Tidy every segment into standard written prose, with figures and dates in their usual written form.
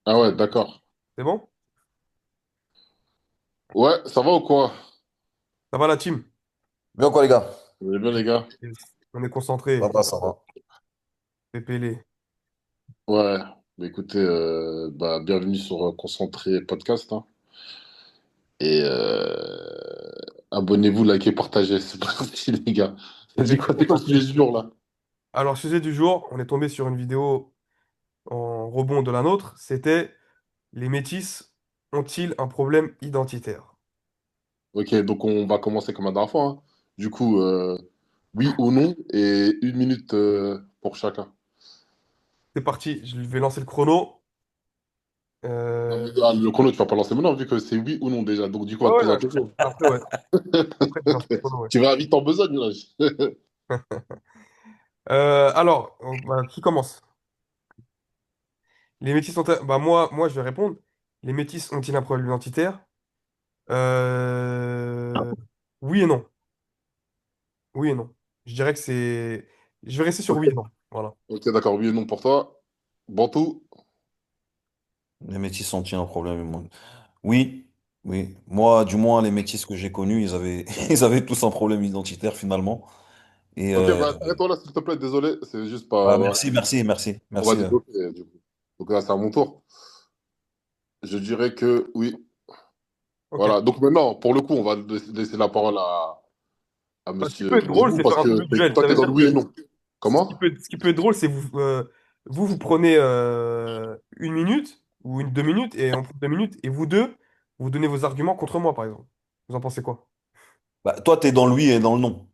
Ah ouais, d'accord. C'est bon? Ouais, ça va ou quoi? Ça va la team? Bien quoi les gars? Vous allez bien les gars? Yes. On est Ça concentré. va, ça va. Pépélé. Ouais, bah écoutez, bienvenue sur Concentré Podcast, hein. Et abonnez-vous, likez, partagez. C'est parti les gars. C'est quoi Exactement. ce sujet du jour là? Alors, sujet du jour, on est tombé sur une vidéo en rebond de la nôtre. C'était les métis ont-ils un problème identitaire? Ok, donc on va commencer comme la dernière fois, hein. Du coup, oui ou non, et 1 minute pour chacun. C'est parti, je vais lancer le chrono. Non, Euh, mais, le chrono, tu vas pas lancer maintenant, vu que c'est oui ou non déjà. Donc du coup, on Ouais, va te ouais, poser la ouais. question. Après, ouais. Après, je lance le chrono, ouais. Tu vas vite en besogne là. Qui commence? Les métis ont... Bah, moi, je vais répondre. Les métis ont-ils un problème identitaire? Euh, Oui et non. Oui et non. Je dirais que c'est... Je vais rester sur oui et non. Voilà. Ok, d'accord, oui ou non pour toi. Bantou. Les métis sont-ils un problème? Oui, oui. Moi, du moins, les métis que j'ai connus, ils avaient tous un problème identitaire finalement. Et Ok, bah arrête-toi là, s'il te plaît, désolé, c'est juste pas. Voilà. merci, merci, merci, On va merci. développer du coup. Donc là, c'est à mon tour. Je dirais que oui. Ok. Voilà. Donc maintenant, pour le coup, on va laisser la parole à Bah, ce qui monsieur peut être drôle, Grisou c'est faire parce un que double duel. toi, Ça t'es veut dans dire le oui et que non. Comment? ce qui peut être drôle, c'est vous prenez 1 minute ou 2 minutes et on prend 2 minutes et vous deux, vous donnez vos arguments contre moi, par exemple. Vous en pensez quoi? Bah, toi, t'es dans le oui et dans le non.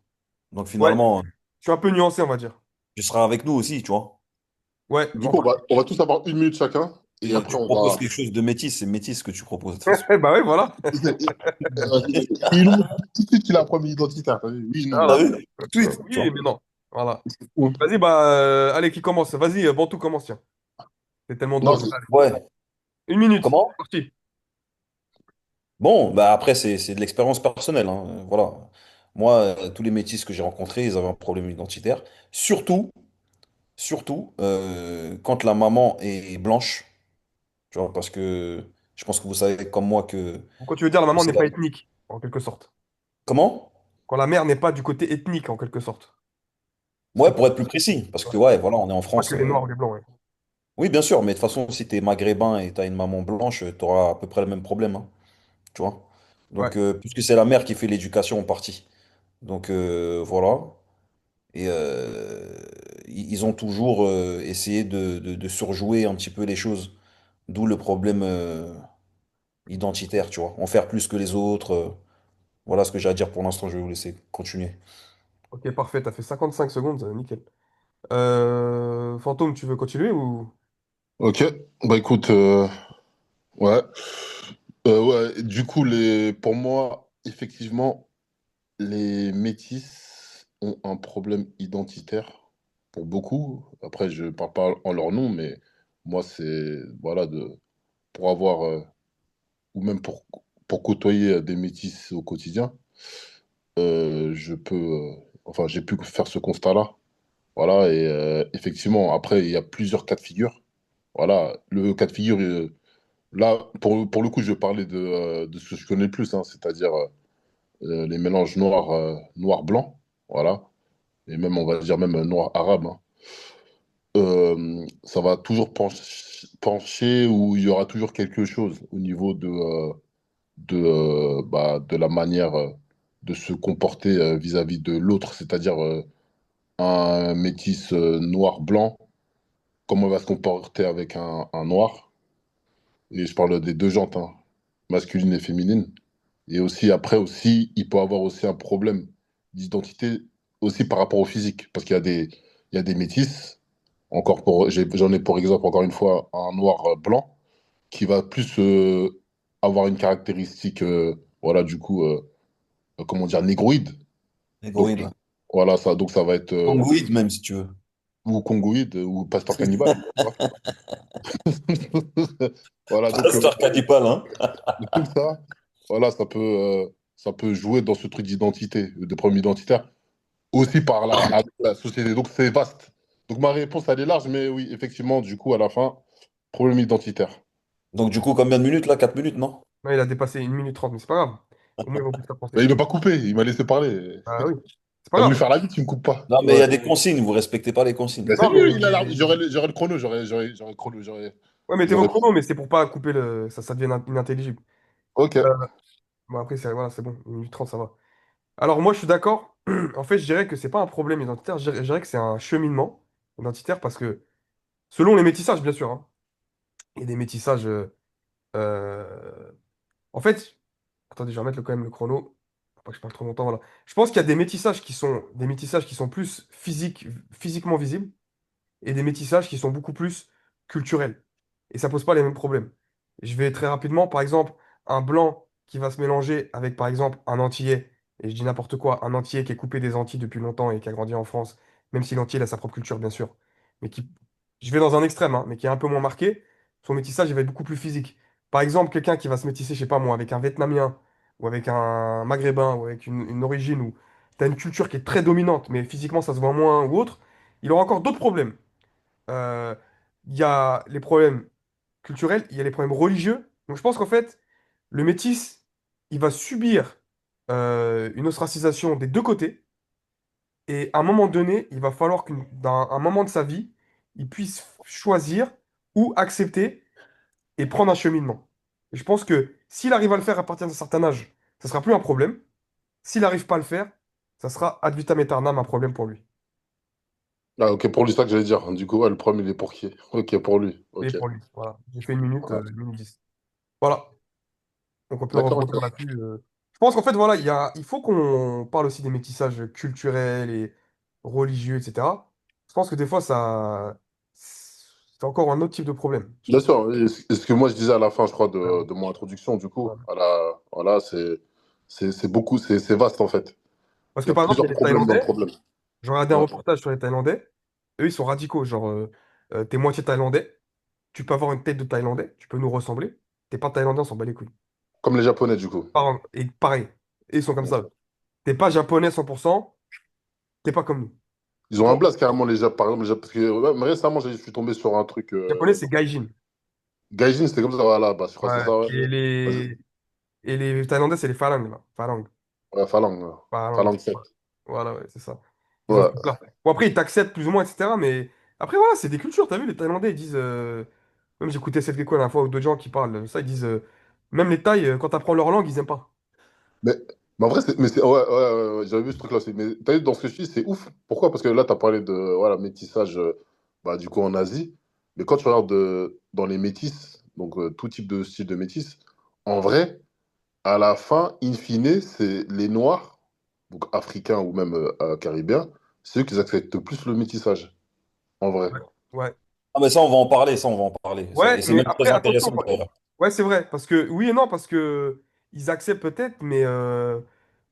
Donc Ouais, finalement, je suis un peu nuancé, on va dire. tu seras avec nous aussi, tu vois. Ouais, Du en coup, partie. on va tous avoir 1 minute chacun et Donc après, tu on proposes va. Ok. quelque chose de métis, c'est métis ce que tu proposes de toute façon. Bah ouais, voilà. Il nous tout de suite qu'il a un premier identitaire. T'as vu. Oui, non. T'as Voilà. vu? Tout de suite, tu Oui, vois. mais non. Voilà. Ouais. Vas-y, bah, allez, qui commence? Vas-y, Bantou commence, tiens. C'est tellement Non, drôle. Allez. Ouais. 1 minute. Comment? C'est parti. Bon, bah après, c'est de l'expérience personnelle, hein. Voilà. Moi, tous les métis que j'ai rencontrés, ils avaient un problème identitaire. Surtout, quand la maman est blanche, tu vois, parce que je pense que vous savez comme moi Quand tu veux dire la que maman n'est c'est la... pas ethnique, en quelque sorte. Comment? Quand la mère n'est pas du côté ethnique, en quelque sorte. Ce Ouais, que... pour être plus précis, parce Ouais. que ouais, voilà, on est en Pas que France. les noirs ou les blancs, ouais. Oui, bien sûr, mais de toute façon, si t'es maghrébin et t'as une maman blanche, t'auras à peu près le même problème, hein, tu vois. Ouais. Donc, puisque c'est la mère qui fait l'éducation en partie. Donc, voilà. Et ils ont toujours essayé de surjouer un petit peu les choses. D'où le problème identitaire, tu vois. En faire plus que les autres. Voilà ce que j'ai à dire pour l'instant, je vais vous laisser continuer. Ok, parfait, t'as fait 55 secondes, nickel. Fantôme, tu veux continuer ou... Ok, bah écoute, ouais. Ouais, du coup, pour moi, effectivement, les métis ont un problème identitaire pour beaucoup. Après, je parle pas en leur nom, mais moi, c'est, voilà, pour avoir, ou même pour côtoyer des métis au quotidien, je peux, enfin, j'ai pu faire ce constat-là. Voilà, et effectivement, après, il y a plusieurs cas de figure. Voilà, le cas de figure, là, pour le coup, je vais parler de ce que je connais le plus, hein, c'est-à-dire les mélanges noir-blanc, voilà, et même, on va dire même noir-arabe, hein. Ça va toujours pencher où il y aura toujours quelque chose au niveau de la manière de se comporter vis-à-vis de l'autre, c'est-à-dire un métis noir-blanc, comment il va se comporter avec un noir, et je parle des deux jantes, hein, masculine et féminine. Et aussi, après, aussi, il peut avoir aussi un problème d'identité aussi par rapport au physique. Parce il y a des métis, j'en ai pour exemple, encore une fois, un noir blanc, qui va plus avoir une caractéristique, voilà, du coup, comment dire, négroïde. Donc, Négroïde, ouais. voilà, donc ça va être, Congoïde même, si tu veux. ou congoïde, ou pasteur cannibale. Tu vois. Voilà, donc, Pasteur Cadipal, hein? tout ça, voilà, ça peut jouer dans ce truc d'identité, de problème identitaire. Aussi par avec la société. Donc c'est vaste. Donc ma réponse, elle est large, mais oui, effectivement, du coup, à la fin, problème identitaire. Donc du coup, combien de minutes là? 4 minutes, non? Non, il a dépassé 1 minute 30, mais c'est pas grave. Au moins, ils vont plus Mais t'apporter. il m'a pas coupé, il m'a laissé parler. Ah oui, c'est pas T'as voulu grave. faire la vie, tu me coupes pas. Non, mais il y Ouais. a des consignes, vous respectez pas les consignes. Mais c'est Non, lui, mais... j'aurais le chrono, j'aurais le chrono, Ouais, mettez vos j'aurais pris. chronos, mais c'est pour pas couper le... ça devient inintelligible. Ok. Euh, bon, après, voilà, c'est bon. 1 minute 30, ça va. Alors, moi, je suis d'accord. En fait, je dirais que c'est pas un problème identitaire. Je dirais que c'est un cheminement identitaire parce que, selon les métissages, bien sûr, hein, il y a des métissages. Euh, En fait, attendez, je vais remettre quand même le chrono. Faut pas que je parle trop longtemps, voilà. Je pense qu'il y a des métissages qui sont plus physiquement visibles et des métissages qui sont beaucoup plus culturels. Et ça pose pas les mêmes problèmes. Je vais très rapidement, par exemple, un blanc qui va se mélanger avec, par exemple, un Antillais, et je dis n'importe quoi, un Antillais qui est coupé des Antilles depuis longtemps et qui a grandi en France, même si l'Antillais a sa propre culture, bien sûr, mais qui, je vais dans un extrême, hein, mais qui est un peu moins marqué, son métissage, il va être beaucoup plus physique. Par exemple, quelqu'un qui va se métisser, je sais pas moi, avec un Vietnamien, ou avec un Maghrébin, ou avec une origine où tu as une culture qui est très dominante, mais physiquement ça se voit moins, ou autre, il aura encore d'autres problèmes. Euh, Il y a les problèmes culturels, il y a les problèmes religieux. Donc je pense qu'en fait, le métis, il va subir une ostracisation des deux côtés. Et à un moment donné, il va falloir qu'un dans un moment de sa vie, il puisse choisir ou accepter et prendre un cheminement. Et je pense que s'il arrive à le faire à partir d'un certain âge, ça sera plus un problème. S'il n'arrive pas à le faire, ça sera ad vitam aeternam un problème pour lui. Ah, ok, pour lui, c'est ça que j'allais dire. Du coup, ouais, le problème, il est pour qui? Ok, pour lui. Et Ok. pour lui, voilà. J'ai fait 1 minute, Ouais. 1 minute 10. Voilà. Donc on peut D'accord, rebondir ok. là-dessus. Je pense qu'en fait, voilà, il faut qu'on parle aussi des métissages culturels et religieux, etc. Je pense que des fois, c'est encore un autre type de problème. Je Bien sais pas. sûr, et ce que moi je disais à la fin, je crois, Ouais, de mon introduction, du coup, ouais. voilà, c'est beaucoup, c'est vaste en fait. Parce Il que y a par exemple, il plusieurs y a les problèmes dans le Thaïlandais. problème. Je regardais un Ouais. reportage sur les Thaïlandais. Eux, ils sont radicaux. Genre, t'es moitié Thaïlandais. Tu peux avoir une tête de Thaïlandais. Tu peux nous ressembler. T'es pas Thaïlandais, on s'en bat les couilles. Comme les Japonais, du coup. Et pareil. Et ils sont comme ça. Ok. Eux. T'es pas japonais 100%. T'es pas comme nous. Ils ont un blast carrément, les Japonais. Par exemple, parce que ouais, mais récemment, je suis tombé sur un truc. Les japonais, c'est Gaijin. Gaijin, c'était comme ça, voilà, bah, je crois que c'est Ouais. ça, ouais. Vas-y. Et les Thaïlandais, c'est les Phalang, là. Phalang. Ouais, Phalang, ouais. Phalang. Phalang 7. Voilà, ouais, c'est ça. Ils ont ce Ouais. truc-là. Bon, après, ils t'acceptent plus ou moins, etc. Mais après, voilà, c'est des cultures. T'as vu, les Thaïlandais, ils disent. Même j'écoutais cette Gecko la dernière fois, ou d'autres gens qui parlent de ça, ils disent. Même les Thaïs, quand t'apprends leur langue, ils aiment pas. Mais, mais en vrai, ouais, ouais, j'avais vu ce truc-là aussi. Mais t'as vu, dans ce que je dis, c'est ouf. Pourquoi? Parce que là, t'as parlé de voilà, métissage, bah, du coup, en Asie. Mais quand tu regardes dans les métis, donc tout type de style de métis, en vrai, à la fin, in fine, c'est les Noirs, donc africains ou même caribéens, c'est eux qui acceptent le plus le métissage, en vrai. Ouais. Ouais. Ah, mais ça, on va en parler, ça, on va en parler. Ouais, Et c'est mais même après, très attention. intéressant, d'ailleurs. Ouais, c'est vrai. Parce que, oui et non, parce que ils acceptent peut-être, mais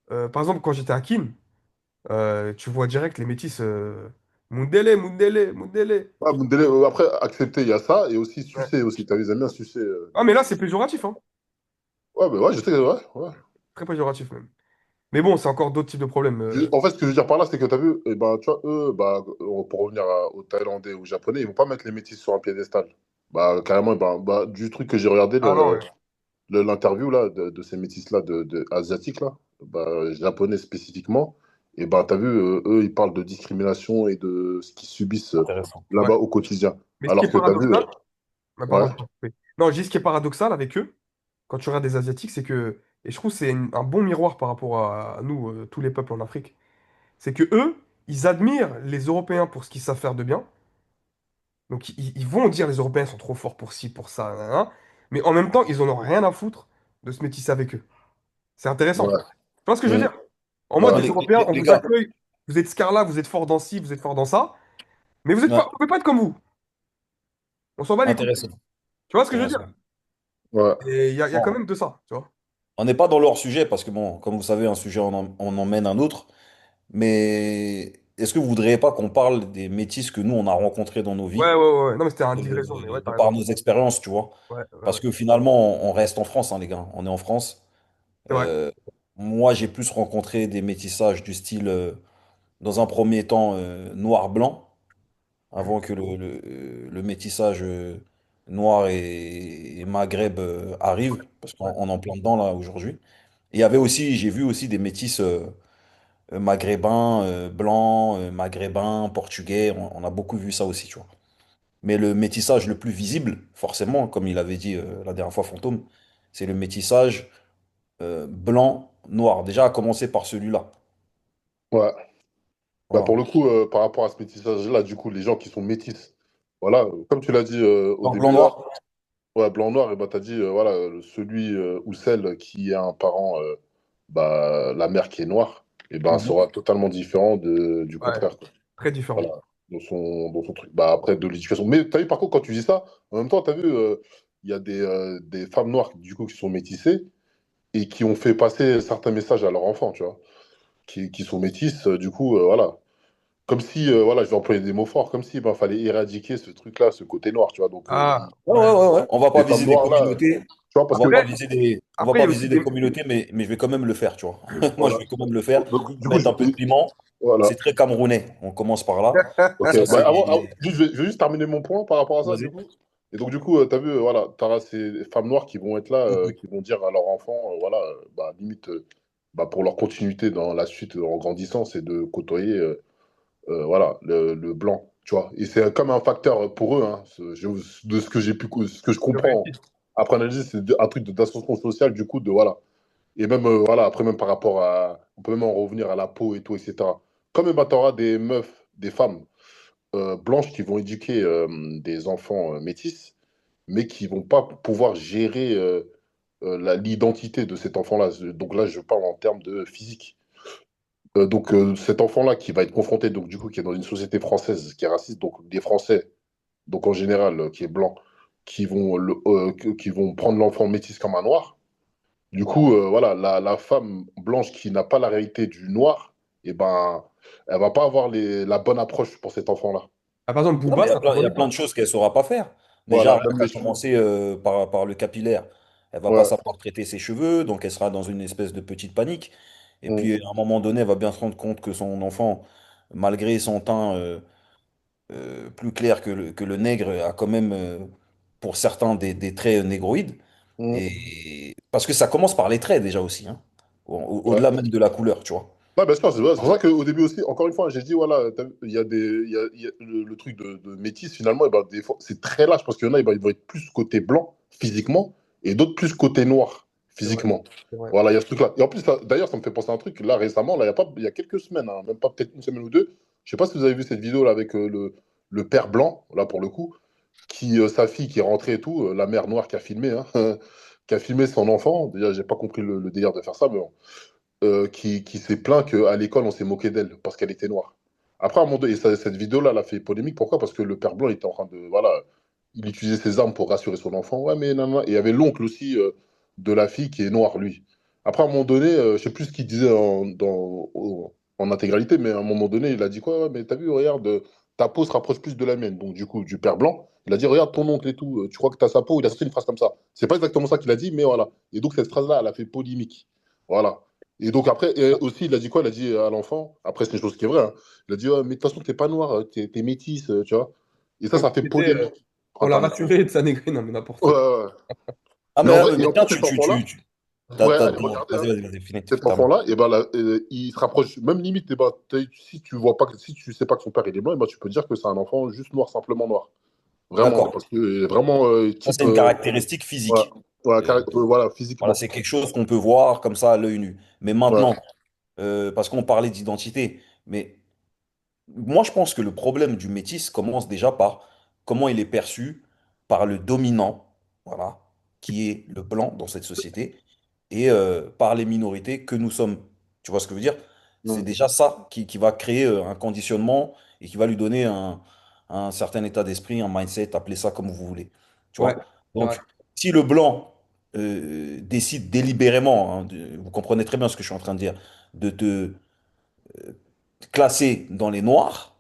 par exemple, quand j'étais à Kin, tu vois direct les métis. Mundele, Mundele, Mundele. Ah, Mundele, après, accepter, il y a ça, et aussi Ouais. sucer aussi. T'as vu, ils aiment bien sucer Ah, les mais là, c'est métis. péjoratif, hein. Ouais, bah ouais, je sais, ouais, ouais. Très péjoratif, même. Mais bon, c'est encore d'autres types de problèmes. En fait, ce que je veux dire par là, c'est que tu as vu, eh ben, tu vois, eux, bah, pour revenir aux Thaïlandais ou aux Japonais, ils vont pas mettre les métis sur un piédestal. Bah, carrément, eh ben, bah, du truc que j'ai regardé, Ah non, ouais. l'interview là, de ces métis-là, asiatiques, là, bah, japonais spécifiquement, et ben, tu as vu, eux, ils parlent de discrimination et de ce qu'ils subissent Intéressant. Ouais. là-bas au quotidien. Mais ce qui est Alors que tu as vu, paradoxal, ouais, pardon, oui. Non, je dis ce qui est paradoxal avec eux, quand tu regardes des Asiatiques, c'est que, et je trouve que c'est un bon miroir par rapport à nous, tous les peuples en Afrique, c'est que eux, ils admirent les Européens pour ce qu'ils savent faire de bien. Donc ils vont dire les Européens sont trop forts pour ci, pour ça, nanana. Mais en même temps, ils en ont rien à foutre de se métisser avec eux. C'est intéressant. ouais. Tu vois ce que je veux Mm. dire? En mode, Bah, les Européens, on les vous gars, accueille, vous êtes Scarla, vous êtes fort dans ci, vous êtes fort dans ça, mais vous êtes pas, ouais, vous pouvez pas être comme vous. On s'en bat les couilles. intéressant. Tu vois ce que je veux dire? Intéressant. Ouais. Et il y a quand Bon, même de ça, tu vois. on n'est pas dans leur sujet parce que, bon, comme vous savez, un sujet on emmène un autre. Mais est-ce que vous voudriez pas qu'on parle des métis que nous, on a rencontrés dans nos Ouais, vies, ouais, ouais, ouais. Non, mais c'était un digression, mais ouais, de t'as par raison. nos expériences, tu vois? Ouais, ouais, ouais. Parce que finalement, on reste en France, hein, les gars. On est en France. C'est vrai. Euh, Moi, j'ai plus rencontré des métissages du style, dans un premier temps, noir-blanc, avant que le métissage. Noir et Maghreb arrivent, parce qu'on on est en plein dedans là aujourd'hui. Et il y avait aussi, j'ai vu aussi des métis maghrébins, blancs, maghrébins, portugais. On a beaucoup vu ça aussi, tu vois. Mais le métissage le plus visible, forcément, comme il avait dit la dernière fois Fantôme, c'est le métissage blanc-noir. Déjà, à commencer par celui-là. Ouais. Bah, Voilà. pour le coup, par rapport à ce métissage-là, du coup, les gens qui sont métis, voilà, comme tu l'as dit au Donc, début là, blanc-noir. ouais, blanc-noir, et bah, tu as dit, voilà, celui ou celle qui a un parent, bah, la mère qui est noire, et ben Mhm. sera totalement différent du Ouais, contraire, quoi. très différent. Voilà, dans son truc. Bah, après, de l'éducation. Mais tu as vu, par contre, quand tu dis ça, en même temps, tu as vu, il y a des femmes noires, du coup, qui sont métissées et qui ont fait passer certains messages à leurs enfants, tu vois, qui sont métisses, du coup, voilà. Comme si, voilà, je vais employer des mots forts, comme si, ben, fallait éradiquer ce truc-là, ce côté noir, tu vois. Donc, Ah, Ouais, ouais. ouais, ouais, ouais. On va pas les femmes viser des noires, là, communautés. tu vois, On parce va que, pas Après, viser des, on va après, il y pas a aussi viser des des. communautés, mais je vais quand même le faire, tu vois. Moi, je voilà. vais quand même le faire. Donc, du coup, Mettre un peu de piment. voilà. C'est très camerounais. On commence par là. Ok, Ça, bah, c'est. je vais juste terminer mon point par rapport à ça, du Vas-y. coup. Et donc, du coup, tu as vu, voilà, tu auras ces femmes noires qui vont être là, Mhm. qui vont dire à leurs enfants, voilà, bah, limite, bah, pour leur continuité dans la suite, en grandissant, c'est de côtoyer, voilà, le blanc, tu vois. Et c'est comme un facteur pour eux, hein, de ce que j'ai pu, ce que je De comprends réussite. après analyse, c'est un truc d'ascension sociale, du coup, de voilà. Et même, voilà, après, même par rapport à. On peut même en revenir à la peau et tout, etc. Quand même, tu auras des meufs, des femmes blanches qui vont éduquer des enfants métis, mais qui vont pas pouvoir gérer l'identité de cet enfant-là. Donc là, je parle en termes de physique. Donc cet enfant-là qui va être confronté, donc du coup, qui est dans une société française qui est raciste, donc des Français, donc en général, qui est blanc, qui vont prendre l'enfant métis comme un noir. Du coup, voilà, la femme blanche qui n'a pas la réalité du noir, eh ben, elle va pas avoir la bonne approche pour cet enfant-là. Ah, par exemple, Non, mais Booba, c'est un très il bon y a plein de exemple. choses qu'elle ne saura pas faire. Déjà, Voilà, rien même qu'à les cheveux. commencer par le capillaire. Elle va pas Ouais. savoir traiter ses cheveux, donc elle sera dans une espèce de petite panique. Et Mm, puis, à un moment donné, elle va bien se rendre compte que son enfant, malgré son teint plus clair que le nègre, a quand même, pour certains, des traits négroïdes. mm. Et parce que ça commence par les traits déjà aussi, hein. Au-delà Ouais. même de la couleur, tu vois. Ouais, bien sûr, c'est pour ça qu'au début aussi, encore une fois, j'ai dit, voilà, il y a il y a le truc de métis, finalement, et ben, des fois, c'est très large parce qu'il y en a, ils vont être plus côté blanc, physiquement, et d'autres plus côté noir, C'est vrai. physiquement. C'est vrai. Voilà, il y a ce truc-là. Et en plus, d'ailleurs, ça me fait penser à un truc, là, récemment, là, il y a quelques semaines, hein, même pas peut-être une semaine ou deux, je sais pas si vous avez vu cette vidéo là avec le père blanc, là, pour le coup, sa fille qui est rentrée et tout, la mère noire qui a filmé, hein, qui a filmé son enfant. Déjà, j'ai pas compris le délire de faire ça, mais bon, qui s'est plaint qu'à l'école, on s'est moqué d'elle parce qu'elle était noire. Après, à un moment donné, et cette vidéo-là, elle a fait polémique. Pourquoi? Parce que le père blanc était en train de. Voilà, il utilisait ses armes pour rassurer son enfant. Ouais, mais non, non. Et il y avait l'oncle aussi de la fille qui est noir, lui. Après, à un moment donné, je sais plus ce qu'il disait en intégralité, mais à un moment donné, il a dit quoi? Ouais, mais t'as vu, regarde, ta peau se rapproche plus de la mienne. Donc, du coup, du père blanc, il a dit, regarde ton oncle et tout, tu crois que t'as sa peau? Il a sorti une phrase comme ça. C'est pas exactement ça qu'il a dit, mais voilà. Et donc, cette phrase-là, elle a fait polémique. Voilà. Et donc après, et aussi, il a dit quoi? Il a dit à l'enfant, après c'est une chose qui est vraie, hein, il a dit, ouais, mais de toute façon, t'es pas noir, t'es métisse, tu vois. Et Comme ça fait si c'était polémique sur pour la Internet. rassurer de sa négrine. Non, mais Ouais, n'importe quoi. ouais, ouais. Ah, Mais en vrai, et mais en tiens, plus, cet enfant-là, ouais, allez, regardez, Vas-y, hein, vas-y, vas-y, finis, cet termine. enfant-là, et ben, il se rapproche, même limite, eh ben, si tu vois pas, si tu sais pas que son père il est blanc, eh ben, tu peux dire que c'est un enfant juste noir, simplement noir. Vraiment, D'accord. parce que vraiment Ça, type, c'est une caractéristique ouais, physique. ouais, Euh, voilà, voilà, physiquement. c'est quelque chose qu'on peut voir comme ça à l'œil nu. Mais Ouais. maintenant, parce qu'on parlait d'identité, mais moi, je pense que le problème du métis commence déjà par comment il est perçu par le dominant, voilà, qui est le blanc dans cette société, et par les minorités que nous sommes. Tu vois ce que je veux dire? C'est Mm. déjà ça qui va créer un conditionnement et qui va lui donner un certain état d'esprit, un mindset, appelez ça comme vous voulez. Tu Ouais, vois? c'est vrai. Donc, si le blanc décide délibérément, hein, vous comprenez très bien ce que je suis en train de dire, de te classer dans les noirs,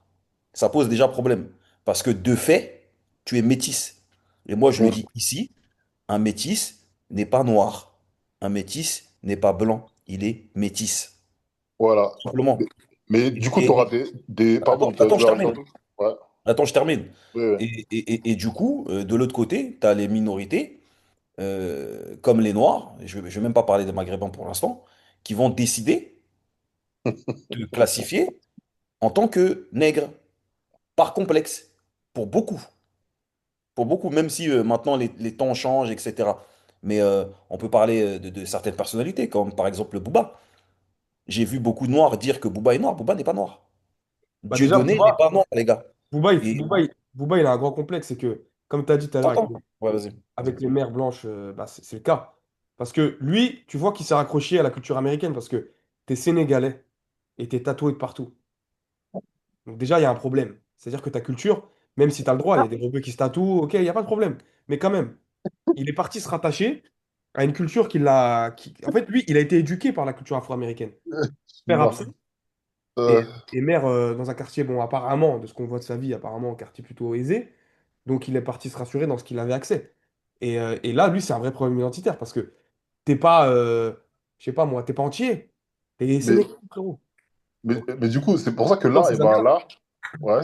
ça pose déjà problème. Parce que de fait, tu es métisse. Et moi, je le Mm. dis ici, un métis n'est pas noir. Un métis n'est pas blanc. Il est métis. Voilà. Tout simplement. Mais du coup, tu auras Et des. attends, Pardon, attends, je veux rajouter un termine. truc? Ouais. Attends, je termine. Ouais, ouais. Et du coup, de l'autre côté, tu as les minorités, comme les Noirs, je ne vais même pas parler des Maghrébins pour l'instant, qui vont décider de classifier en tant que nègre, par complexe, pour beaucoup. Pour beaucoup, même si maintenant les temps changent, etc. Mais on peut parler de certaines personnalités, comme par exemple Booba. J'ai vu beaucoup de Noirs dire que Booba est noir. Booba n'est pas noir. Bah déjà, Dieudonné n'est pas noir, les gars. Et Booba, il a un grand complexe, c'est que, comme tu as dit tout à l'heure, t'entends? Ouais, vas-y. avec les mères blanches, bah, c'est le cas. Parce que lui, tu vois qu'il s'est raccroché à la culture américaine parce que t'es sénégalais et t'es tatoué de partout. Donc déjà, il y a un problème. C'est-à-dire que ta culture, même si tu as le droit, il y a des rebeux qui se tatouent, ok, il n'y a pas de problème. Mais quand même, il est parti se rattacher à une culture En fait, lui, il a été éduqué par la culture afro-américaine. Père Excuse-moi. absent Euh, et mère dans un quartier, bon, apparemment, de ce qu'on voit de sa vie, apparemment, un quartier plutôt aisé. Donc il est parti se rassurer dans ce qu'il avait accès. Et là, lui, c'est un vrai problème identitaire parce que t'es pas, je sais pas moi, t'es pas entier. T'es mais, sénégalais, frérot. mais, Donc, mais du coup, c'est pour ça que dans là, et ces ben années-là, là, ouais,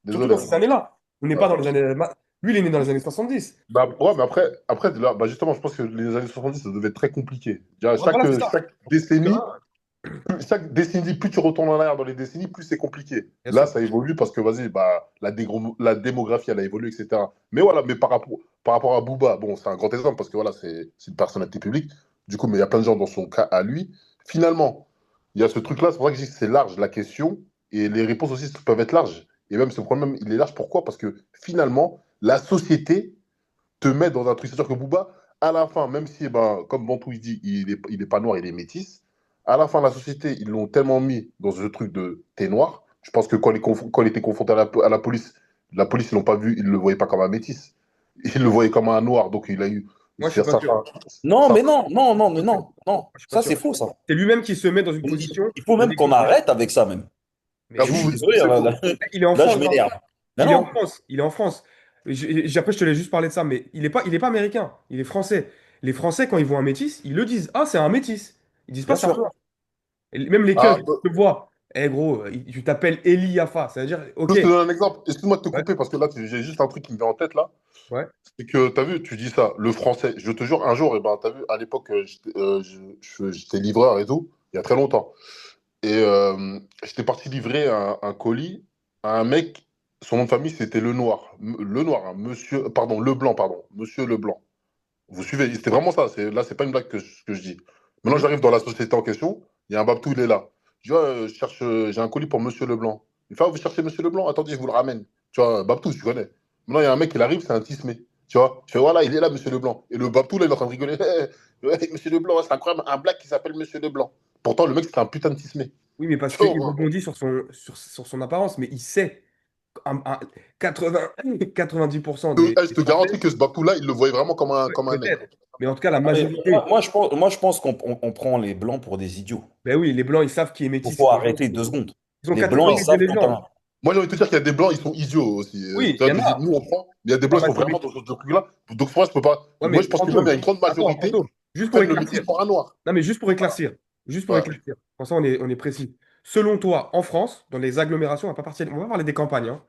surtout dans désolé. ces années-là, on n'est Ouais. pas dans les années. Lui, il est né dans les années 70. Bah, ouais, mais après là, bah justement, je pense que les années 70, ça devait être très compliqué. Déjà, Ouais, voilà, c'est ça. chaque décennie, plus tu retournes en arrière dans les décennies, plus c'est compliqué. Bien Là, sûr. ça évolue parce que, vas-y, bah, la démographie, elle a évolué, etc. Mais voilà, mais par rapport à Booba, bon, c'est un grand exemple parce que voilà, c'est une personnalité publique. Du coup, mais il y a plein de gens dans son cas à lui. Finalement, il y a ce truc-là, c'est pour ça que je dis que c'est large la question et les réponses aussi peuvent être larges. Et même ce problème, il est large. Pourquoi? Parce que finalement, la société te met dans un truc. C'est-à-dire que Booba, à la fin, même si, ben, comme Bantou il dit, il est pas noir, il est métis, à la fin, la société, ils l'ont tellement mis dans ce truc de t'es noir. Je pense que quand il était confronté à la police, ils l'ont pas vu, ils le voyaient pas comme un métis. Ils le voyaient comme un noir. Donc, il a eu. Moi, je suis pas sûr. Non, Ça, mais non, non, non, Je mais suis pas sûr. non, non. Je suis pas Ça, sûr. c'est faux, ça. C'est lui-même qui se met dans une position Il faut de même qu'on négocier. arrête avec ça, même. Mais Je suis oui, désolé, c'est là, faux. il est en là, je France, hein. m'énerve. Mais Il est en non, France. Il est en France. Après, je te l'ai juste parlé de ça, mais il est pas américain. Il est français. Les Français, quand ils voient un métis, ils le disent. Ah, c'est un métis. Ils disent pas bien c'est un sûr. noir. Et même les keufs, Ah, ils te voient. Eh gros, tu t'appelles Eli Yafa. Ça veut dire, je ok. te donne un exemple. Excuse-moi de te Ouais, couper parce que là, j'ai juste un truc qui me vient en tête là. ouais. C'est que, tu as vu, tu dis ça, le français. Je te jure, un jour, tu as vu, à l'époque, j'étais livreur et tout, il y a très longtemps. Et j'étais parti livrer un colis à un mec, son nom de famille, c'était Le Noir. Le Noir, hein, monsieur, pardon, Leblanc, pardon, monsieur Leblanc. Vous suivez, c'était vraiment ça. Là, c'est pas une blague que je dis. Maintenant, Mhm. j'arrive dans la société en question, il y a un Babtou, il est là. Je dis, ouais, je cherche, j'ai un colis pour monsieur Leblanc. Il fait, ah, vous cherchez monsieur Leblanc? Attendez, je vous le ramène. Tu vois, Babtou, tu connais. Maintenant, il y a un mec, il arrive, c'est un Tismé. Tu vois, je fais, voilà, il est là, monsieur Leblanc. Et le Babtou, là, il est en train de rigoler. Ouais, monsieur Leblanc, ouais, c'est incroyable, un black qui s'appelle monsieur Leblanc. Pourtant, le mec, c'était un putain de Tismé. Oui, mais parce Tu qu'il vois, rebondit sur son apparence, mais il sait. 80, 90% je des te Français, garantis que ce Babtou-là, il le voyait vraiment comme un nègre. peut-être. Mais en tout cas, la Non, mais majorité. moi, je pense qu'on prend les blancs pour des idiots. Ben oui, les Blancs, ils savent qui est Il métis. faut arrêter 2 secondes. Ils ont Les blancs, ils catégorisé savent les quand gens. un. Moi, j'ai envie de te dire qu'il y a des blancs, ils sont idiots aussi. Oui, Tu il vois, y en a. nous, on prend, mais il y a des La blancs, ils sont vraiment majorité. dans ce truc-là. Donc, moi, je peux pas. Ouais, Moi, mais je pense que même il y a fantôme. une grande Attends, majorité fantôme. qui Juste pour prennent le métis éclaircir. pour un noir. Non, mais juste pour éclaircir. Juste pour Ouais, éclaircir. Comme ça, on est précis. Selon toi, en France, dans les agglomérations, on va parler des campagnes, hein.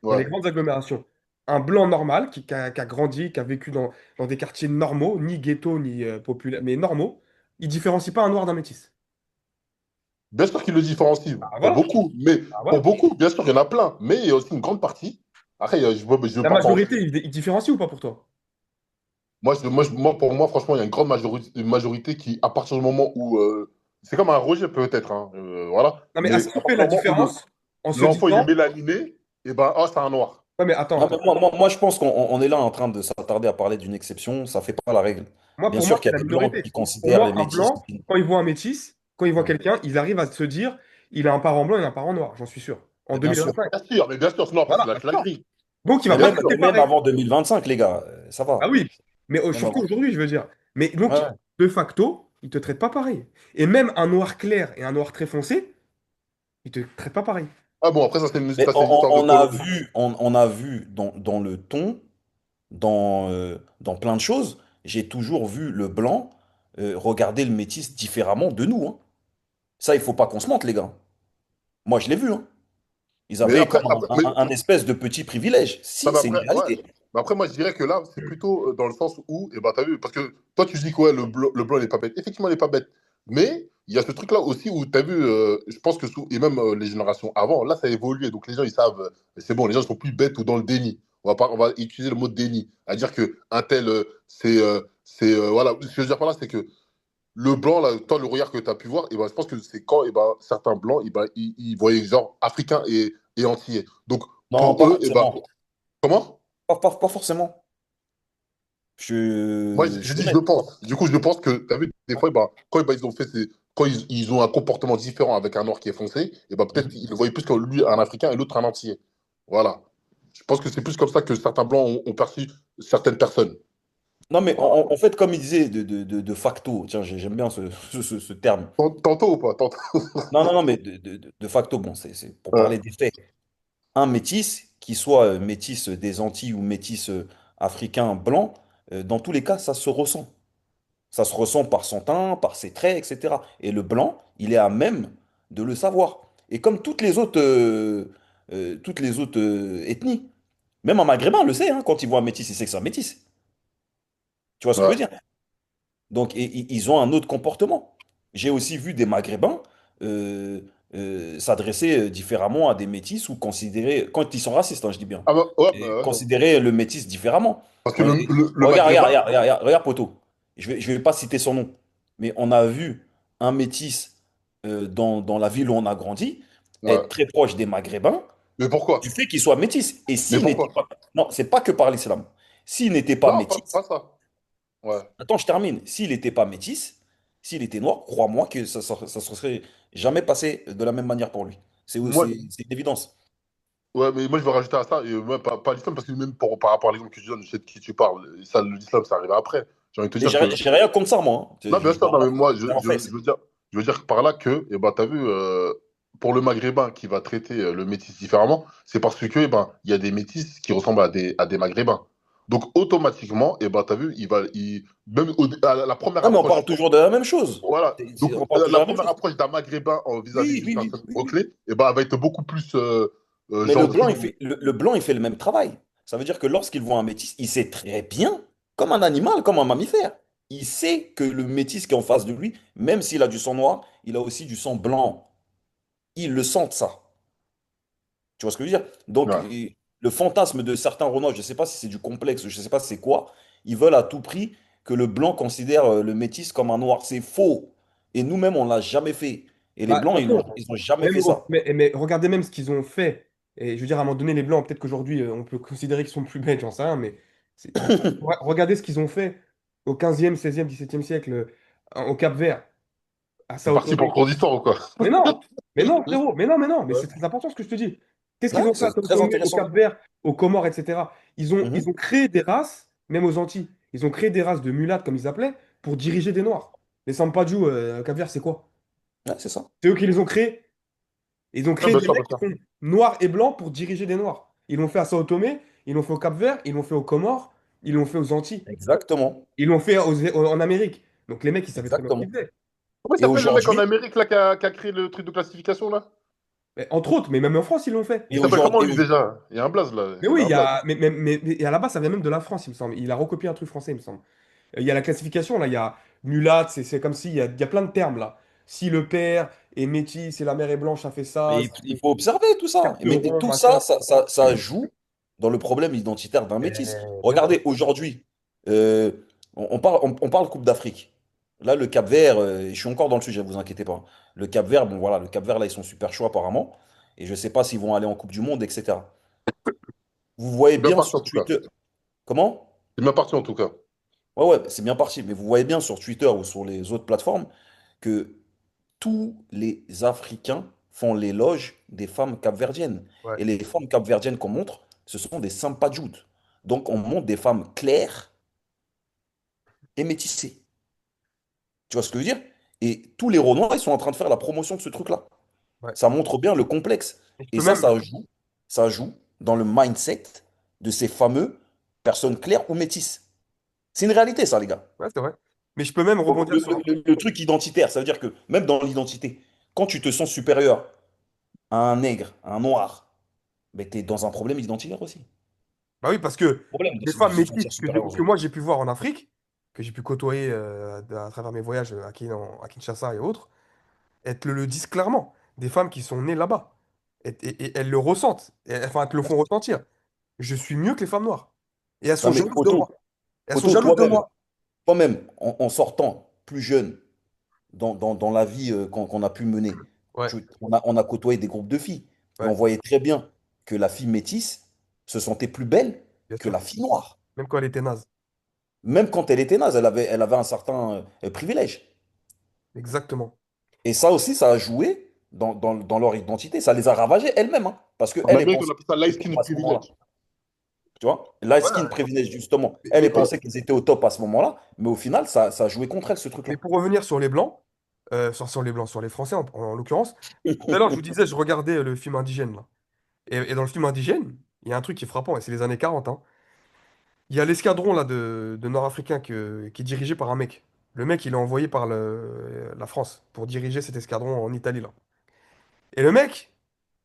Dans les ouais. grandes agglomérations, un blanc normal qui a grandi, qui a vécu dans des quartiers normaux, ni ghetto, ni populaire, mais normaux, il différencie pas un noir d'un métis. Bien sûr qu'ils le différencient, Ah pour voilà. beaucoup. Mais Ah, pour voilà. beaucoup, bien sûr, il y en a plein. Mais il y a aussi une grande partie. Après, je veux La pas majorité, il différencie ou pas pour toi? pour moi, franchement, il y a une grande majorité qui, à partir du moment où. C'est comme un rejet, peut-être, hein, voilà. Non, mais Mais est-ce à qu'il fait partir du la moment où différence en se l'enfant, il est disant, mélaniné, et ben, oh, c'est un noir. ouais, mais attends, Non, mais attends. moi, je pense qu'on est là en train de s'attarder à parler d'une exception. Ça fait pas la règle. Bien Pour moi, sûr qu'il c'est y a la des blancs minorité. qui Pour considèrent les moi, un métis. blanc, quand il voit un métis, quand il voit Ouais. quelqu'un, il arrive à se dire, il a un parent blanc et un parent noir, j'en suis sûr. En Mais bien sûr. 2025. Mais bien sûr, sinon après, c'est Voilà, la d'accord. grille. Donc, il va Mais pas Bien même, sûr. traiter même pareil. avant 2025, les gars, ça Ah va. oui, mais Même surtout avant. aujourd'hui, je veux dire. Mais Ouais, donc, ouais. de facto, il te traite pas pareil. Et même un noir clair et un noir très foncé, il te traite pas pareil. Ah bon, après, ça, c'est Mais une histoire de colonie. on a vu dans le ton, dans plein de choses, j'ai toujours vu le blanc regarder le métis différemment de nous, hein. Ça, il faut pas qu'on se mente, les gars. Moi, je l'ai vu, hein. Ils Mais avaient après, comme mais, un espèce de petit privilège. non, Si, mais c'est une après, ouais. réalité. Mais après, moi, je dirais que là, c'est plutôt dans le sens où, et bah, t'as vu, parce que toi, tu dis que ouais, le blanc, il n'est pas bête. Effectivement, il n'est pas bête. Mais il y a ce truc-là aussi où, t'as vu, je pense que, et même les générations avant, là, ça a évolué. Donc, les gens, ils savent, c'est bon, les gens sont plus bêtes ou dans le déni. On va utiliser le mot déni. À dire que un tel, voilà. Ce que je veux dire par là, c'est que le blanc, là, toi, le regard que tu as pu voir, et ben, je pense que c'est quand certains blancs, ils voyaient genre africains et antillais. Donc, Non, pour pas eux, et ben, forcément. comment? Pas forcément. Moi, Je je suis dis, je honnête. le pense. Du coup, je pense que, tu as vu, des fois, quand ils ont fait quand ils ont un comportement différent avec un noir qui est foncé, et ben, peut-être Mhm. qu'ils le voyaient plus comme lui, un africain, et l'autre, un antillais. Voilà. Je pense que c'est plus comme ça que certains blancs ont perçu certaines personnes. Non, mais en fait, comme il disait de facto, tiens, j'aime bien ce terme. Tantôt ou pas? Tantôt. Non, mais de facto, bon, c'est pour Ouais. parler des faits. Un métis, qui soit métis des Antilles ou métis africain blanc, dans tous les cas, ça se ressent. Ça se ressent par son teint, par ses traits, etc. Et le blanc, il est à même de le savoir. Et comme toutes les autres ethnies, même un maghrébin le sait, hein, quand il voit un métis, il sait que c'est un métis. Tu vois ce que je veux Ouais. dire? Donc, ils ont un autre comportement. J'ai aussi vu des maghrébins euh, s'adresser différemment à des métis ou considérer, quand ils sont racistes, hein, je dis bien, Ah bah, ouais, et bah, ouais. considérer le métis différemment. Parce que Ouais, le regarde, maghrébin, regarde, poto. Je vais pas citer son nom, mais on a vu un métis dans la ville où on a grandi ouais. être très proche des maghrébins Mais du pourquoi? fait qu'il soit métis. Et Mais s'il n'était pourquoi? pas. Non, c'est pas que par l'islam. S'il n'était pas Non, métis, pas ça. Ouais. attends, je termine. S'il n'était pas métis, s'il était noir, crois-moi que ça se serait jamais passé de la même manière pour lui. Moi, C'est une évidence. ouais, mais moi, je veux rajouter à ça, et même pas l'islam, parce que même par rapport à l'exemple que tu donnes, je sais de qui tu parles. Et ça, l'islam, ça arrive après. J'ai envie de te Et dire que. j'ai rien contre ça, moi, hein. Non, bien sûr, non, mais moi, C'est un fait. je veux dire par là que, eh ben, t'as vu, pour le maghrébin qui va traiter le métis différemment, c'est parce que, eh ben, il y a des métis qui ressemblent à des maghrébins. Donc, automatiquement, eh ben, t'as vu, même à la première Non, mais on approche. parle toujours de la même chose. Voilà. Donc, On parle toujours la de la même première chose. approche d'un maghrébin vis-à-vis Oui, d'une oui, oui, personne oui, oui. reclée, eh ben, elle va être beaucoup plus Mais le blanc, gentille. le blanc, il fait le même travail. Ça veut dire que lorsqu'il voit un métis, il sait très bien, comme un animal, comme un mammifère. Il sait que le métis qui est en face de lui, même s'il a du sang noir, il a aussi du sang blanc. Ils le sentent, ça. Tu vois ce que je veux dire? Donc, Ouais. le fantasme de certains Renois, je ne sais pas si c'est du complexe, je ne sais pas c'est quoi, ils veulent à tout prix que le blanc considère le métis comme un noir. C'est faux. Et nous-mêmes, on ne l'a jamais fait. Et les Bah, blancs, de toute façon, ils ont jamais fait ça. mais regardez même ce qu'ils ont fait. Et je veux dire, à un moment donné, les Blancs, peut-être qu'aujourd'hui, on peut considérer qu'ils sont plus bêtes, j'en sais rien, mais regardez ce qu'ils ont fait au 15e, 16e, 17e siècle au Cap-Vert, à C'est Sao parti pour Tomé. le cours d'histoire ou quoi? Mais non, frérot, mais non, mais Ouais. c'est très important ce que je te dis. Qu'est-ce qu'ils Ouais, ont fait à c'est Sao très Tomé, au intéressant. Cap-Vert, aux Comores, etc. Mhm. Ils ont créé des races, même aux Antilles, ils ont créé des races de mulattes, comme ils appelaient, pour diriger des Noirs. Les Sampajou, au Cap-Vert, c'est quoi? Ouais, c'est ça. C'est eux qui les ont créés. Ils ont Ouais, créé bien des sûr, bien mecs qui sûr. sont noirs et blancs pour diriger des noirs. Ils l'ont fait à Sao Tomé, ils l'ont fait au Cap-Vert, ils l'ont fait aux Comores, ils l'ont fait aux Antilles, Exactement. ils l'ont fait en Amérique. Donc les mecs, ils savaient très bien ce qu'ils Exactement. faisaient. Comment il Et s'appelle le mec en aujourd'hui, Amérique là, qui a créé le truc de classification là? Entre autres, mais même en France, ils l'ont fait. Il et s'appelle comment aujourd'hui, lui déjà? Il y a un blaze là. Mais Il oui, a un blaze. et à la base, ça vient même de la France, il me semble. Il a recopié un truc français, il me semble. Il y a la classification, là, il y a mulâtre, c'est comme si, il y a plein de termes, là. Si le père est métis, si la mère est blanche, ça fait ça. mais Si il faut observer tout ça. Mais carteron, tout machin. ça, ça joue dans le problème identitaire d'un métis. Bien sûr. Regardez, aujourd'hui, euh, on parle Coupe d'Afrique. Là, le Cap-Vert, je suis encore dans le sujet, vous inquiétez pas. Le Cap-Vert, bon voilà, le Cap-Vert, là, ils sont super chauds apparemment. Et je ne sais pas s'ils vont aller en Coupe du Monde, etc. Vous voyez C'est bien bien parti sur en tout cas. Twitter. Comment? C'est bien parti en tout cas. Ouais, ouais, c'est bien parti. Mais vous voyez bien sur Twitter ou sur les autres plateformes que tous les Africains font l'éloge des femmes capverdiennes. Ouais. Et les femmes capverdiennes qu'on montre, ce sont des sampajoutes. Donc on montre des femmes claires et métissées. Tu vois ce que je veux dire? Et tous les Renois, ils sont en train de faire la promotion de ce truc-là. Ouais. Ça montre bien le complexe. Et je Et peux même. ça joue dans le mindset de ces fameux personnes claires ou métisses. C'est une réalité, ça, les gars. Ouais, c'est vrai. Mais je peux même Donc, rebondir sur. le truc identitaire, ça veut dire que même dans l'identité, quand tu te sens supérieur à un nègre, à un noir. mais t'es dans un problème identitaire aussi. Bah oui, parce que Problème les de femmes se sentir métisses supérieur aux que autres. moi j'ai pu voir en Afrique, que j'ai pu côtoyer à travers mes voyages à Kinshasa et autres, elles te le disent clairement. Des femmes qui sont nées là-bas. Et elles le ressentent. Enfin, elles te le font ressentir. Je suis mieux que les femmes noires. Et elles Non, sont mais jalouses de moi. Elles sont Poto, jalouses de moi. toi-même, en sortant plus jeune dans la vie qu'on a pu mener, Ouais, on a côtoyé des groupes de filles. Et ouais, on voyait très bien que la fille métisse se sentait plus belle bien que sûr. la fille noire. Même quand elle était naze. Même quand elle était naze, elle avait un certain privilège. Exactement. Et ça aussi, ça a joué dans leur identité. Ça les a ravagées elles-mêmes, hein, parce On qu'elles, a elles bien qu'on pensaient appelle ça qu'elles light étaient au skin top à ce moment-là. privilege. Tu vois? Light skin Ouais, privilège, justement. mais, Elles, mais elles pour, pensaient qu'elles étaient au top à ce moment-là, mais au final, ça a joué contre elles, ce truc-là. mais pour revenir sur les Blancs, sur les Blancs, sur les Français en l'occurrence, tout à l'heure je vous disais, je regardais le film Indigène, là. Et dans le film Indigène, il y a un truc qui est frappant, et c'est les années 40, hein. Il y a l'escadron là de Nord-Africains qui est dirigé par un mec. Le mec, il est envoyé par la France pour diriger cet escadron en Italie là. Et le mec,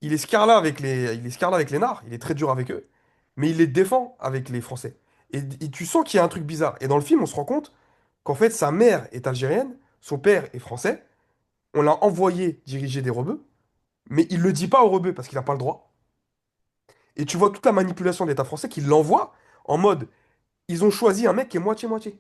il est scarlat avec les Nards, il est très dur avec eux, mais il les défend avec les Français. Et tu sens qu'il y a un truc bizarre. Et dans le film, on se rend compte qu'en fait, sa mère est algérienne, son père est français. On l'a envoyé diriger des rebeux, mais il le dit pas aux rebeux parce qu'il n'a pas le droit. Et tu vois toute la manipulation de l'État français qui l'envoie en mode, ils ont choisi un mec qui est moitié-moitié.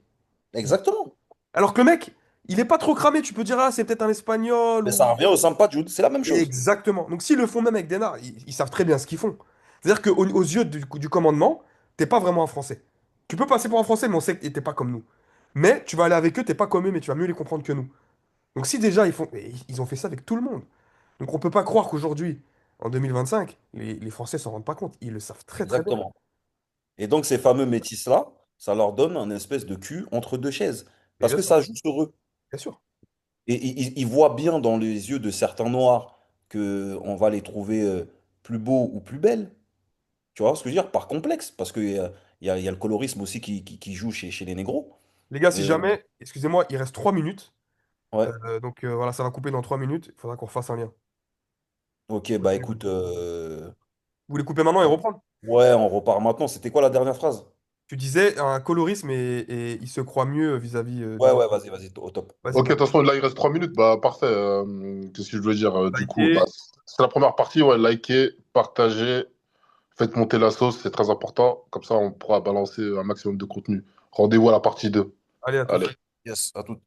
Exactement. Alors que le mec, il est pas trop cramé, tu peux dire, ah, c'est peut-être un espagnol Mais ou. ça revient au sympa Jude, c'est la même chose. Exactement. Donc s'ils le font même avec des nards, ils savent très bien ce qu'ils font. C'est-à-dire qu'aux yeux du commandement, t'es pas vraiment un Français. Tu peux passer pour un Français, mais on sait que t'es pas comme nous. Mais tu vas aller avec eux, t'es pas comme eux, mais tu vas mieux les comprendre que nous. Donc si déjà ils ont fait ça avec tout le monde. Donc on peut pas croire qu'aujourd'hui, en 2025, les Français s'en rendent pas compte. Ils le savent très très bien. Exactement. Et donc, ces fameux métis-là, ça leur donne un espèce de cul entre deux chaises. Mais Parce bien que sûr, ça joue sur eux. bien sûr. Et ils voient bien dans les yeux de certains noirs qu'on va les trouver plus beaux ou plus belles. Tu vois ce que je veux dire? Par complexe. Parce qu'il y a le colorisme aussi qui joue chez les négros. Les gars, si Euh, jamais, excusez-moi, il reste 3 minutes. ouais. Donc voilà, ça va couper dans 3 minutes. Il faudra qu'on refasse un lien. Ok, bah écoute. Vous voulez couper maintenant et reprendre? Ouais, on repart maintenant. C'était quoi la dernière phrase? Tu disais un colorisme et il se croit mieux vis-à-vis Ouais, des ouais, autres. vas-y, vas-y, au top. Vas-y, Ok, de bon. toute façon, là, il reste 3 minutes. Bah, parfait. Qu'est-ce que je veux dire? Du coup, bah, Likez. c'est la première partie. Ouais, likez, partagez, faites monter la sauce, c'est très important. Comme ça, on pourra balancer un maximum de contenu. Rendez-vous à la partie 2. Allez, à tous. Allez. Yes, à tout.